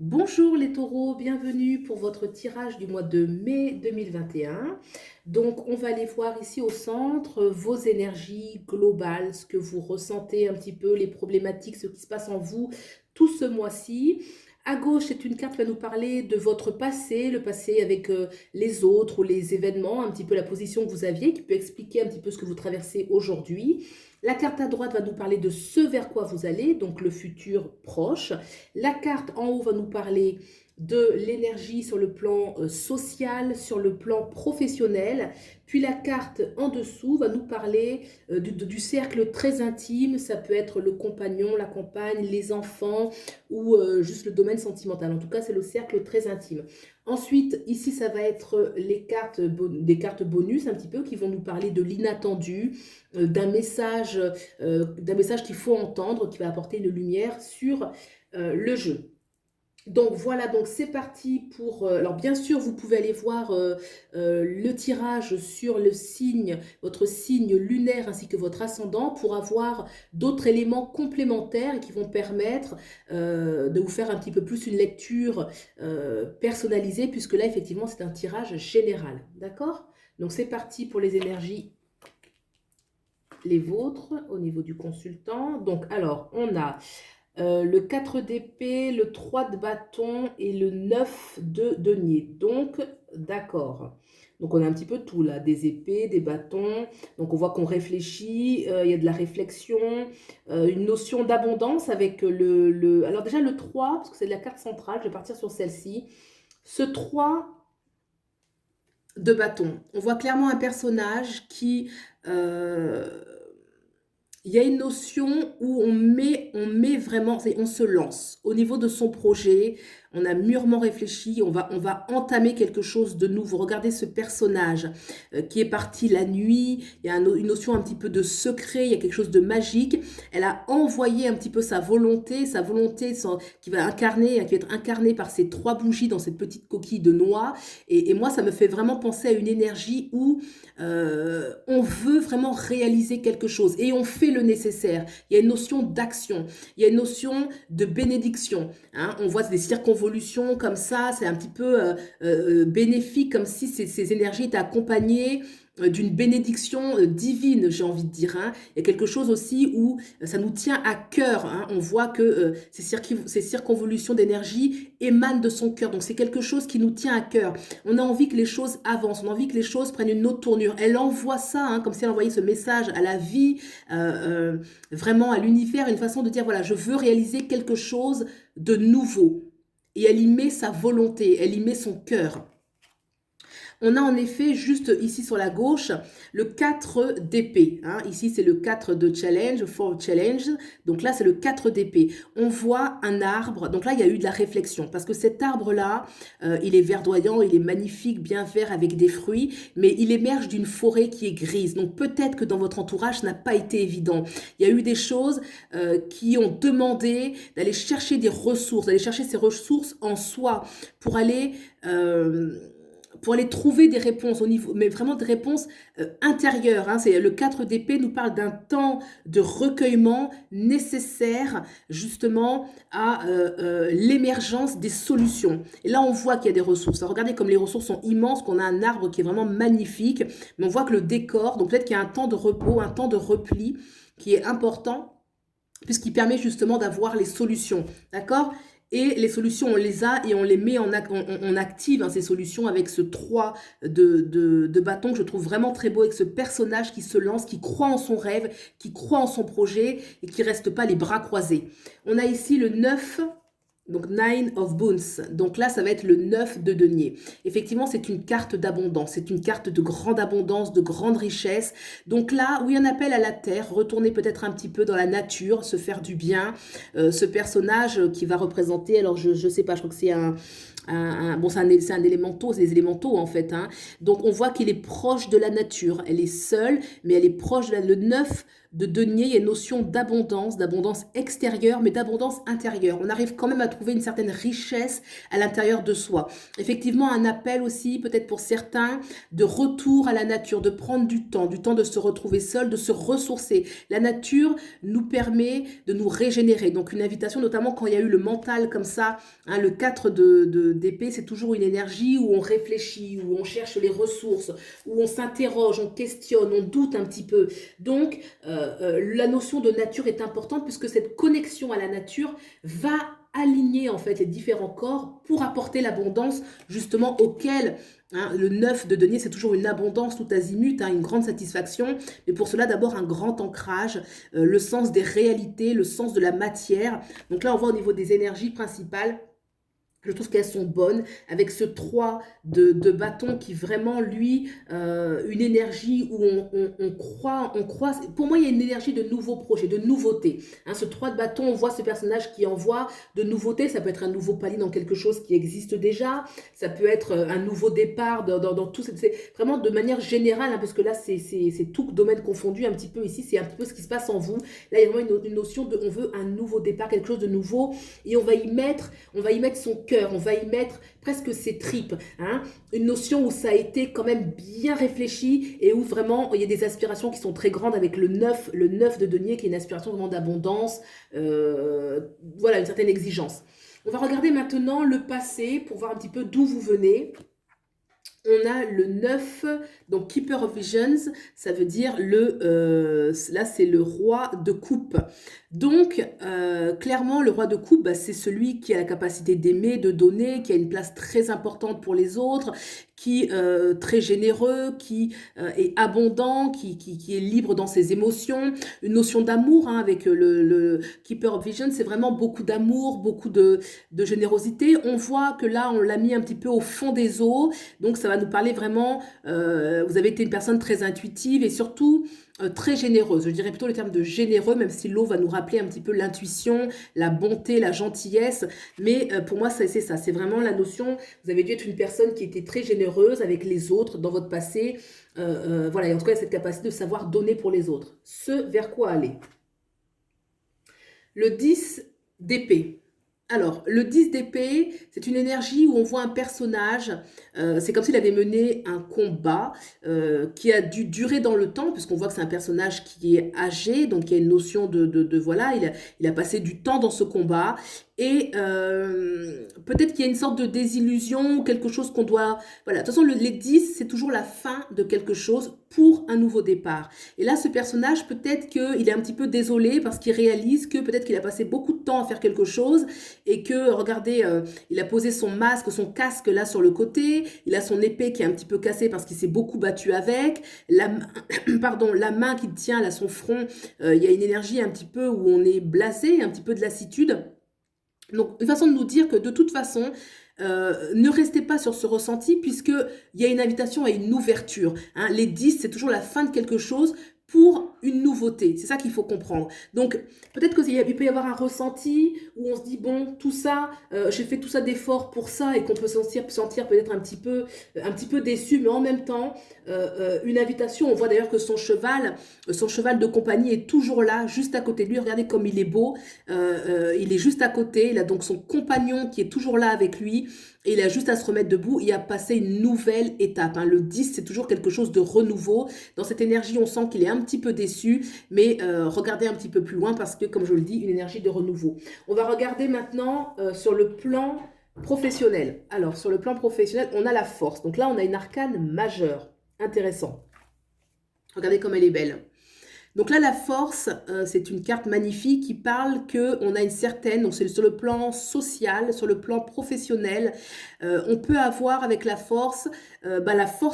Bonjour les taureaux, bienvenue pour votre tirage du mois de mai 2021. Donc on va aller voir ici au centre vos énergies globales, ce que vous ressentez un petit peu, les problématiques, ce qui se passe en vous tout ce mois-ci. À gauche, c'est une carte qui va nous parler de votre passé, le passé avec les autres ou les événements, un petit peu la position que vous aviez, qui peut expliquer un petit peu ce que vous traversez aujourd'hui. La carte à droite va nous parler de ce vers quoi vous allez, donc le futur proche. La carte en haut va nous parler de l'énergie sur le plan social, sur le plan professionnel. Puis la carte en dessous va nous parler du cercle très intime. Ça peut être le compagnon, la compagne, les enfants ou juste le domaine sentimental. En tout cas, c'est le cercle très intime. Ensuite, ici, ça va être des cartes bonus un petit peu qui vont nous parler de l'inattendu, d'un message qu'il faut entendre, qui va apporter une lumière sur le jeu. Donc voilà, donc c'est parti pour... alors bien sûr, vous pouvez aller voir le tirage sur le signe, votre signe lunaire ainsi que votre ascendant pour avoir d'autres éléments complémentaires qui vont permettre de vous faire un petit peu plus une lecture personnalisée puisque là, effectivement, c'est un tirage général. D'accord? Donc c'est parti pour les énergies, les vôtres au niveau du consultant. Donc alors, on a... le 4 d'épée, le 3 de bâton et le 9 de denier. Donc, d'accord. Donc, on a un petit peu tout là, des épées, des bâtons. Donc, on voit qu'on réfléchit, il y a de la réflexion, une notion d'abondance avec Alors déjà, le 3, parce que c'est de la carte centrale, je vais partir sur celle-ci. Ce 3 de bâton, on voit clairement un personnage qui... il y a une notion où on met vraiment, on se lance au niveau de son projet, on a mûrement réfléchi, on va entamer quelque chose de nouveau. Regardez ce personnage qui est parti la nuit, il y a une notion un petit peu de secret, il y a quelque chose de magique. Elle a envoyé un petit peu sa volonté qui va être incarnée par ces 3 bougies dans cette petite coquille de noix. Et moi, ça me fait vraiment penser à une énergie où on veut vraiment réaliser quelque chose et on fait le nécessaire. Il y a une notion d'action, il y a une notion de bénédiction. Hein. On voit des circonvolutions comme ça, c'est un petit peu bénéfique, comme si ces énergies étaient accompagnées d'une bénédiction divine, j'ai envie de dire. Hein. Il y a quelque chose aussi où ça nous tient à cœur. Hein. On voit que ces circonvolutions d'énergie émanent de son cœur. Donc c'est quelque chose qui nous tient à cœur. On a envie que les choses avancent, on a envie que les choses prennent une autre tournure. Elle envoie ça, hein, comme si elle envoyait ce message à la vie, vraiment à l'univers, une façon de dire, voilà, je veux réaliser quelque chose de nouveau. Et elle y met sa volonté, elle y met son cœur. On a en effet juste ici sur la gauche le 4 d'épée. Hein. Ici c'est le 4 de challenge, for challenge. Donc là c'est le 4 d'épée. On voit un arbre. Donc là il y a eu de la réflexion parce que cet arbre-là, il est verdoyant, il est magnifique, bien vert avec des fruits, mais il émerge d'une forêt qui est grise. Donc peut-être que dans votre entourage ça n'a pas été évident. Il y a eu des choses qui ont demandé d'aller chercher des ressources, d'aller chercher ces ressources en soi pour aller... pour aller trouver des réponses au niveau, mais vraiment des réponses intérieures. Hein. C'est, le 4 d'épée nous parle d'un temps de recueillement nécessaire justement à l'émergence des solutions. Et là, on voit qu'il y a des ressources. Alors, regardez comme les ressources sont immenses, qu'on a un arbre qui est vraiment magnifique, mais on voit que le décor, donc peut-être qu'il y a un temps de repos, un temps de repli qui est important, puisqu'il permet justement d'avoir les solutions. D'accord ? Et les solutions, on les a et on les met on active hein, ces solutions avec ce 3 de bâton que je trouve vraiment très beau, avec ce personnage qui se lance, qui croit en son rêve, qui croit en son projet et qui reste pas les bras croisés. On a ici le 9, donc 9 of Boons. Donc là, ça va être le 9 de denier. Effectivement, c'est une carte d'abondance. C'est une carte de grande abondance, de grande richesse. Donc là, oui, un appel à la terre, retourner peut-être un petit peu dans la nature, se faire du bien. Ce personnage qui va représenter, alors je sais pas, je crois que c'est bon, c'est un élémentaux, c'est des élémentaux en fait, hein. Donc on voit qu'il est proche de la nature. Elle est seule, mais elle est proche le 9 de denier. Il y a une notion d'abondance extérieure, mais d'abondance intérieure. On arrive quand même à trouver une certaine richesse à l'intérieur de soi. Effectivement, un appel aussi, peut-être pour certains, de retour à la nature, de prendre du temps de se retrouver seul, de se ressourcer. La nature nous permet de nous régénérer. Donc une invitation, notamment quand il y a eu le mental comme ça, hein, le 4 d'épée, c'est toujours une énergie où on réfléchit, où on cherche les ressources, où on s'interroge, on questionne, on doute un petit peu. Donc, la notion de nature est importante puisque cette connexion à la nature va aligner en fait les différents corps pour apporter l'abondance justement auquel, hein, le 9 de denier, c'est toujours une abondance tout azimut, hein, une grande satisfaction, mais pour cela d'abord un grand ancrage, le sens des réalités, le sens de la matière. Donc là on voit au niveau des énergies principales, je trouve qu'elles sont bonnes, avec ce 3 de bâton qui vraiment, lui, une énergie où on croit. Pour moi, il y a une énergie de nouveaux projets, de nouveautés. Hein, ce 3 de bâton, on voit ce personnage qui envoie de nouveautés. Ça peut être un nouveau palier dans quelque chose qui existe déjà. Ça peut être un nouveau départ dans tout. C'est vraiment de manière générale, hein, parce que là, c'est tout domaine confondu un petit peu ici. C'est un petit peu ce qui se passe en vous. Là, il y a vraiment une notion de, on veut un nouveau départ, quelque chose de nouveau. Et on va y mettre son cœur, on va y mettre presque ses tripes, hein. Une notion où ça a été quand même bien réfléchi et où vraiment il y a des aspirations qui sont très grandes avec le 9 de denier qui est une aspiration vraiment d'abondance, voilà, une certaine exigence. On va regarder maintenant le passé pour voir un petit peu d'où vous venez. On a le 9, donc Keeper of Visions, ça veut dire là c'est le roi de coupe. Donc clairement le roi de coupe, bah, c'est celui qui a la capacité d'aimer, de donner, qui a une place très importante pour les autres, qui très généreux, qui est abondant, qui est libre dans ses émotions. Une notion d'amour, hein, avec le Keeper of Visions, c'est vraiment beaucoup d'amour, beaucoup de générosité. On voit que là on l'a mis un petit peu au fond des eaux. Donc ça va nous parler vraiment, vous avez été une personne très intuitive et surtout très généreuse. Je dirais plutôt le terme de généreux, même si l'eau va nous rappeler un petit peu l'intuition, la bonté, la gentillesse. Mais pour moi, c'est ça. C'est vraiment la notion, vous avez dû être une personne qui était très généreuse avec les autres dans votre passé. Voilà, et en tout cas, cette capacité de savoir donner pour les autres. Ce vers quoi aller. Le 10 d'épée. Alors, le 10 d'épée, c'est une énergie où on voit un personnage, c'est comme s'il avait mené un combat qui a dû durer dans le temps, puisqu'on voit que c'est un personnage qui est âgé, donc il y a une notion voilà, il a passé du temps dans ce combat, et peut-être qu'il y a une sorte de désillusion, ou quelque chose qu'on doit... Voilà, de toute façon, les 10, c'est toujours la fin de quelque chose pour un nouveau départ. Et là, ce personnage, peut-être qu'il est un petit peu désolé parce qu'il réalise que peut-être qu'il a passé beaucoup de temps à faire quelque chose et que, regardez, il a posé son masque, son casque là sur le côté, il a son épée qui est un petit peu cassée parce qu'il s'est beaucoup battu avec, pardon, la main qu'il tient là, son front, il y a une énergie un petit peu où on est blasé, un petit peu de lassitude. Donc, une façon de nous dire que de toute façon, ne restez pas sur ce ressenti puisqu'il y a une invitation à une ouverture. Hein. Les 10, c'est toujours la fin de quelque chose pour une nouveauté. C'est ça qu'il faut comprendre. Donc, peut-être qu'il peut y avoir un ressenti où on se dit, bon, tout ça, j'ai fait tout ça d'efforts pour ça et qu'on peut sentir peut-être un petit peu déçu, mais en même temps, une invitation. On voit d'ailleurs que son cheval de compagnie est toujours là, juste à côté de lui. Regardez comme il est beau. Il est juste à côté. Il a donc son compagnon qui est toujours là avec lui. Et il a juste à se remettre debout et à passer une nouvelle étape. Hein. Le 10, c'est toujours quelque chose de renouveau. Dans cette énergie, on sent qu'il est un petit peu déçu, mais regardez un petit peu plus loin parce que, comme je le dis, une énergie de renouveau. On va regarder maintenant sur le plan professionnel. Alors, sur le plan professionnel, on a la force. Donc là, on a une arcane majeure. Intéressant. Regardez comme elle est belle. Donc là, la force, c'est une carte magnifique qui parle qu'on a une certaine, donc c'est sur le plan social, sur le plan professionnel, on peut avoir avec la force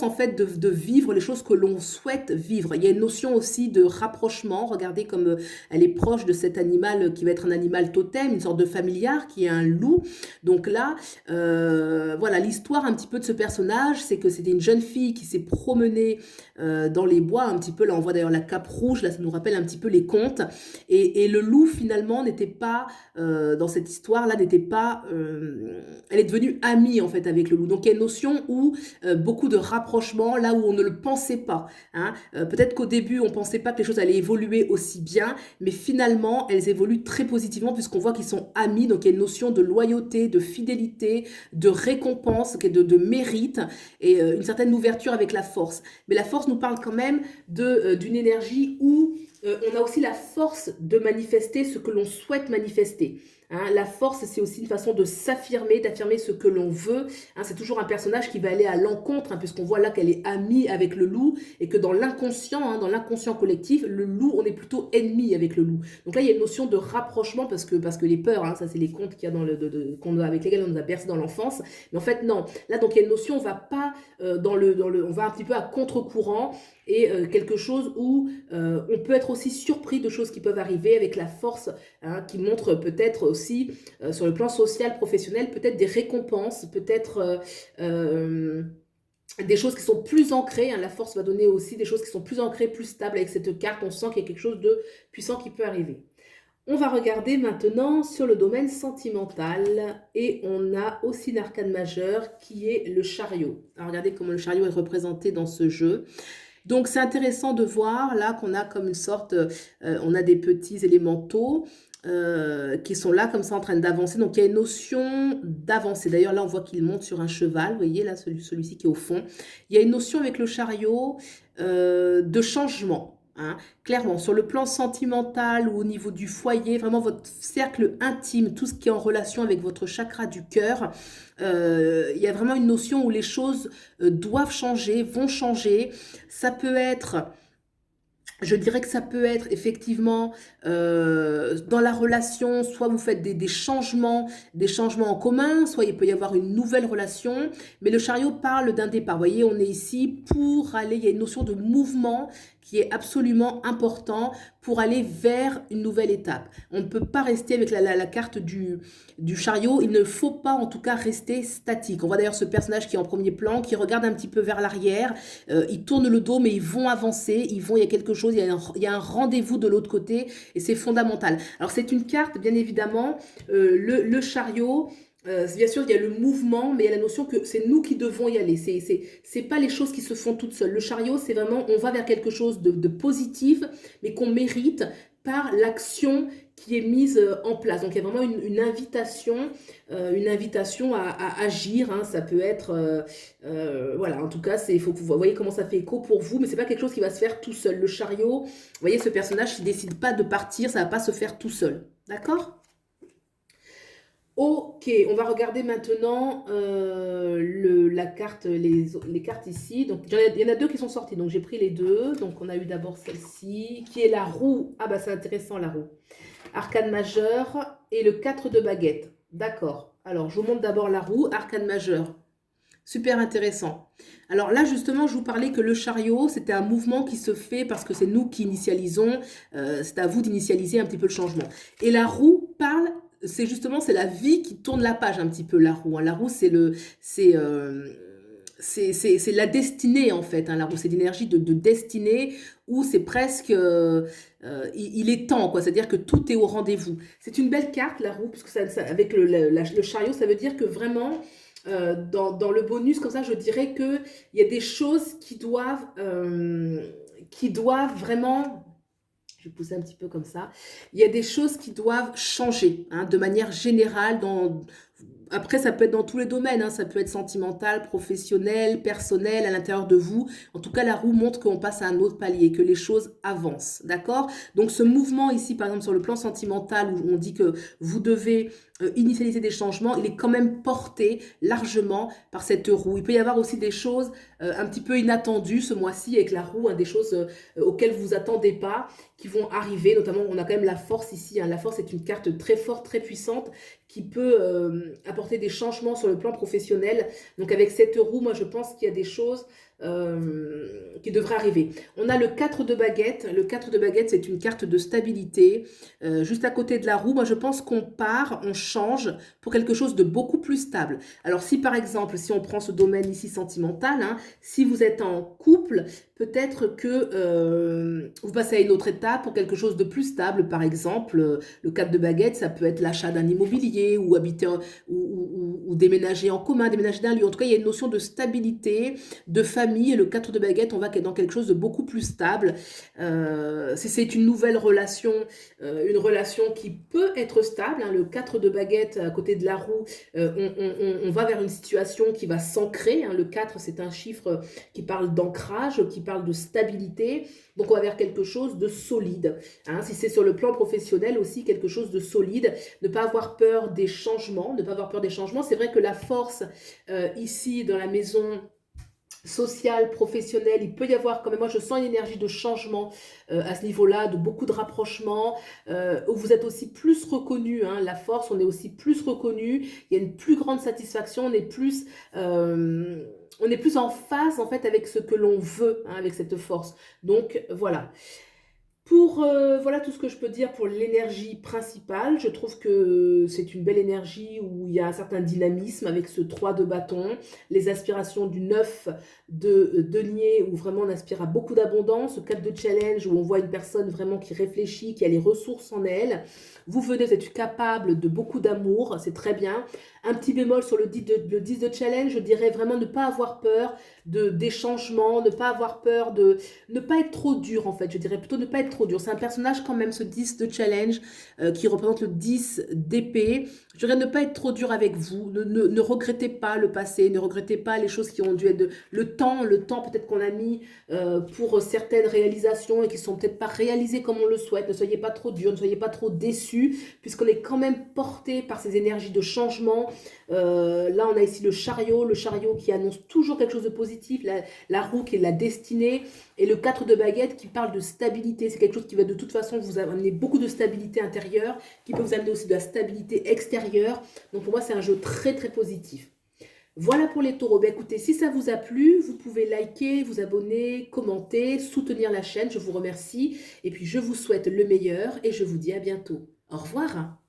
en fait de vivre les choses que l'on souhaite vivre. Il y a une notion aussi de rapprochement, regardez comme elle est proche de cet animal qui va être un animal totem, une sorte de familiar qui est un loup. Donc là, voilà, l'histoire un petit peu de ce personnage, c'est que c'était une jeune fille qui s'est promenée dans les bois, un petit peu, là on voit d'ailleurs la cape rouge, là, ça nous rappelle un petit peu les contes. Et le loup, finalement, n'était pas, dans cette histoire-là, n'était pas... elle est devenue amie, en fait, avec le loup. Donc, il y a une notion où beaucoup de rapprochement, là où on ne le pensait pas. Hein. Peut-être qu'au début, on ne pensait pas que les choses allaient évoluer aussi bien, mais finalement, elles évoluent très positivement puisqu'on voit qu'ils sont amis. Donc, il y a une notion de loyauté, de fidélité, de récompense, de mérite et une certaine ouverture avec la force. Mais la force nous parle quand même d'une énergie où on a aussi la force de manifester ce que l'on souhaite manifester. Hein, la force, c'est aussi une façon de s'affirmer, d'affirmer ce que l'on veut. Hein, c'est toujours un personnage qui va aller à l'encontre, hein, puisqu'on voit là qu'elle est amie avec le loup, et que dans l'inconscient, hein, dans l'inconscient collectif, le loup, on est plutôt ennemi avec le loup. Donc là, il y a une notion de rapprochement, parce que les peurs, hein, ça c'est les contes qu'il y a dans avec lesquels on nous a bercé dans l'enfance. Mais en fait, non. Là, donc il y a une notion, on va pas on va un petit peu à contre-courant, et quelque chose où on peut être aussi surpris de choses qui peuvent arriver avec la force, hein, qui montre peut-être aussi sur le plan social, professionnel, peut-être des récompenses, peut-être des choses qui sont plus ancrées. Hein. La force va donner aussi des choses qui sont plus ancrées, plus stables. Avec cette carte, on sent qu'il y a quelque chose de puissant qui peut arriver. On va regarder maintenant sur le domaine sentimental et on a aussi l'arcane majeur qui est le chariot. Alors regardez comment le chariot est représenté dans ce jeu. Donc c'est intéressant de voir là qu'on a comme une sorte, on a des petits élémentaux qui sont là comme ça en train d'avancer. Donc il y a une notion d'avancer. D'ailleurs là on voit qu'il monte sur un cheval, vous voyez là celui-ci qui est au fond. Il y a une notion avec le chariot de changement. Hein. Clairement, sur le plan sentimental ou au niveau du foyer, vraiment votre cercle intime, tout ce qui est en relation avec votre chakra du cœur, il y a vraiment une notion où les choses doivent changer, vont changer. Ça peut être... Je dirais que ça peut être effectivement dans la relation, soit vous faites des changements en commun, soit il peut y avoir une nouvelle relation, mais le chariot parle d'un départ. Vous voyez, on est ici pour aller, il y a une notion de mouvement qui est absolument important pour aller vers une nouvelle étape. On ne peut pas rester avec la carte du chariot, il ne faut pas en tout cas rester statique. On voit d'ailleurs ce personnage qui est en premier plan, qui regarde un petit peu vers l'arrière, ils tournent le dos mais ils vont avancer, il y a quelque chose, il y a un rendez-vous de l'autre côté et c'est fondamental. Alors c'est une carte bien évidemment, le chariot, bien sûr, il y a le mouvement, mais il y a la notion que c'est nous qui devons y aller. C'est pas les choses qui se font toutes seules. Le chariot, c'est vraiment, on va vers quelque chose de positif, mais qu'on mérite par l'action qui est mise en place. Donc, il y a vraiment une invitation à agir. Hein. Ça peut être, voilà, en tout cas, faut que vous voyez comment ça fait écho pour vous, mais c'est pas quelque chose qui va se faire tout seul. Le chariot, vous voyez, ce personnage, il décide pas de partir, ça va pas se faire tout seul. D'accord ? Ok, on va regarder maintenant la carte, les cartes ici. Donc, il y en a deux qui sont sorties, donc j'ai pris les deux. Donc, on a eu d'abord celle-ci, qui est la roue. Ah bah c'est intéressant la roue. Arcane majeur et le 4 de baguette. D'accord. Alors, je vous montre d'abord la roue, arcane majeur. Super intéressant. Alors là, justement, je vous parlais que le chariot, c'était un mouvement qui se fait parce que c'est nous qui initialisons. C'est à vous d'initialiser un petit peu le changement. Et la roue parle... c'est la vie qui tourne la page un petit peu, la roue. Hein. La roue, c'est la destinée, en fait. Hein. La roue, c'est l'énergie de destinée où c'est presque... il est temps, quoi. C'est-à-dire que tout est au rendez-vous. C'est une belle carte, la roue, parce que avec le chariot, ça veut dire que vraiment... dans le bonus, comme ça, je dirais qu'il y a des choses qui doivent vraiment... Je vais pousser un petit peu comme ça. Il y a des choses qui doivent changer, hein, de manière générale. Après, ça peut être dans tous les domaines. Hein, ça peut être sentimental, professionnel, personnel, à l'intérieur de vous. En tout cas, la roue montre qu'on passe à un autre palier, que les choses avancent. D'accord? Donc, ce mouvement ici, par exemple, sur le plan sentimental, où on dit que vous devez initialiser des changements, il est quand même porté largement par cette roue. Il peut y avoir aussi des choses un petit peu inattendues ce mois-ci avec la roue, hein, des choses auxquelles vous vous attendez pas, qui vont arriver. Notamment, on a quand même la force ici. Hein. La force est une carte très forte, très puissante, qui peut apporter des changements sur le plan professionnel. Donc avec cette roue, moi je pense qu'il y a des choses qui devrait arriver. On a le 4 de baguette. Le 4 de baguette, c'est une carte de stabilité. Juste à côté de la roue, moi je pense qu'on part, on change pour quelque chose de beaucoup plus stable. Alors si par exemple, si on prend ce domaine ici sentimental, hein, si vous êtes en couple, peut-être que vous passez à une autre étape pour quelque chose de plus stable. Par exemple, le 4 de baguette, ça peut être l'achat d'un immobilier ou habiter ou déménager en commun, déménager d'un lieu. En tout cas, il y a une notion de stabilité, de famille. Et le 4 de baguette, on va dans quelque chose de beaucoup plus stable. Si c'est une nouvelle relation, une relation qui peut être stable, hein, le 4 de baguette à côté de la roue, on va vers une situation qui va s'ancrer. Hein. Le 4, c'est un chiffre qui parle d'ancrage, qui parle de stabilité. Donc, on va vers quelque chose de solide. Hein. Si c'est sur le plan professionnel aussi, quelque chose de solide. Ne pas avoir peur des changements. Ne pas avoir peur des changements. C'est vrai que la force, ici, dans la maison social, professionnel, il peut y avoir quand même, moi je sens une énergie de changement à ce niveau-là, de beaucoup de rapprochements, où vous êtes aussi plus reconnu, hein, la force, on est aussi plus reconnu, il y a une plus grande satisfaction, on est plus en phase en fait avec ce que l'on veut, hein, avec cette force. Donc voilà. Voilà tout ce que je peux dire pour l'énergie principale. Je trouve que c'est une belle énergie où il y a un certain dynamisme avec ce 3 de bâton, les aspirations du 9 de denier où vraiment on aspire à beaucoup d'abondance, ce 4 de challenge où on voit une personne vraiment qui réfléchit, qui a les ressources en elle. Vous êtes capable de beaucoup d'amour, c'est très bien. Un petit bémol sur le 10 de challenge, je dirais vraiment ne pas avoir peur des changements, ne pas avoir peur ne pas être trop dur en fait, je dirais plutôt ne pas être trop dur. C'est un personnage quand même, ce 10 de challenge, qui représente le 10 d'épée. Je dirais ne pas être trop dur avec vous, ne regrettez pas le passé, ne regrettez pas les choses qui ont dû être... Le temps peut-être qu'on a mis pour certaines réalisations et qui sont peut-être pas réalisées comme on le souhaite. Ne soyez pas trop dur, ne soyez pas trop déçus, puisqu'on est quand même porté par ces énergies de changement. Là, on a ici le chariot qui annonce toujours quelque chose de positif, la roue qui est la destinée, et le 4 de baguette qui parle de stabilité. C'est quelque chose qui va de toute façon vous amener beaucoup de stabilité intérieure, qui peut vous amener aussi de la stabilité extérieure. Donc pour moi, c'est un jeu très très positif. Voilà pour les taureaux. Ben écoutez, si ça vous a plu, vous pouvez liker, vous abonner, commenter, soutenir la chaîne. Je vous remercie. Et puis je vous souhaite le meilleur et je vous dis à bientôt. Au revoir.